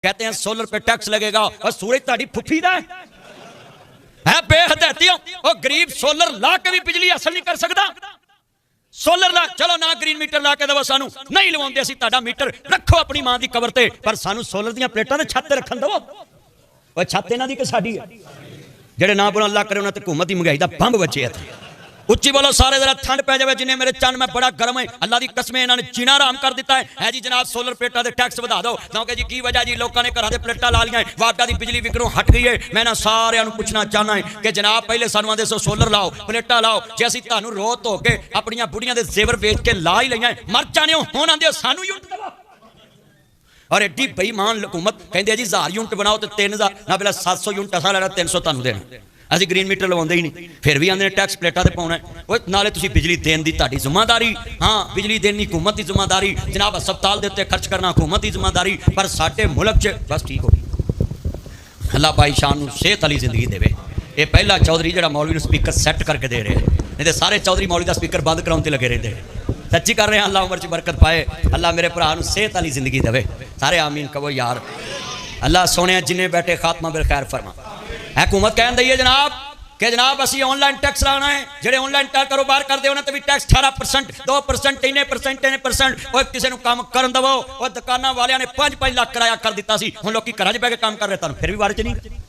कहते हैं सोलर पे टैक्स लगेगा और सूरज ताड़ी फुफी दा है बेहदतियों और गरीब सोलर ला के भी बिजली हासिल नहीं कर सकता। सोलर ला चलो ना ग्रीन मीटर ला के दवो सानू नहीं लवाउंदे असीं तुहाडा मीटर रखो अपनी मां दी कबर ते पर सानू सोलर दीयां प्लेटां ते छत ते रखन दवो। ओए छत इन्हां दी कि साडी है? जेड़े ना बोलो अल्लाह करे उन्हां ते हुकूमत दी महंगाई दा बंब बचे इत्थे। उच्ची बोलो सारे जरा ठंड पै जाए जिन्हें मेरे चन में बड़ा गर्म है अल्लाह की कसम इन्होंने जीना आराम कर दिता है जी जनाब सोलर प्लेटा के टैक्स बढ़ा दो क्योंकि जी की वजह जी लोगों ने घर के प्लेटा ला लिया वाटा की बिजली विकरों हट गई है। मैं ना सारे पूछना चाहना है कि जनाब पहले सानू आंदे सो सोलर लाओ प्लेटा लाओ जे असीं तुहानू रो धो के अपनियां बुढ़ियां दे जेवर बेच के ला ही लिया मर जाने हुण आंदे सानू यूनिट दवा और एड्डी बेईमान हुकूमत कहंदे जी 1000 यूनिट बनाओ तो 3000 ना पहले 700 यूनिट असां लेना 300 तुहानू देना असीं ग्रीन मीटर लवाउंदे ही नहीं फिर भी आंदे टैक्स प्लेटा ते पाउणा ओए नाले तुसीं बिजली देण दी तुहाडी जिम्मेदारी हाँ बिजली देनी हुकूमत की जिम्मेदारी जनाब हस्पताल दे उत्ते खर्च करना हुकूमत की जिम्मेदारी पर साडे मुल्क च बस ठीक हो गई। अल्लाह भाई शान नूं सेहत वाली जिंदगी देवे। ये पहला चौधरी जिहड़ा मौलवी नूं स्पीकर सैट करके दे रहे नहीं तो सारे चौधरी मौलवी का स्पीकर बंद कराउण ते लगे रहिंदे सच्ची कर रहे हैं। अल्लाह उम्र च बरकत पाए अल्लाह मेरे भरा नूं सेहत वाली जिंदगी देवे सारे आमीन कहो यार। अल्लाह सोने जिन्हें बैठे खात्मा बिल खैर फरमा। हुकूमत कह दी है जनाब कि जनाब असी ऑनलाइन टैक्स लाना है जेडे ऑनलाइन कारोबार करते उन्होंने भी टैक्स 18% 2% इन्ने परसेंट और किसी को काम कर दवो और दुकाना वाले ने 5-5 लाख किराया कर दिता सी हुण लोग घर च बह के काम कर रहे फिर भी बारे च नहीं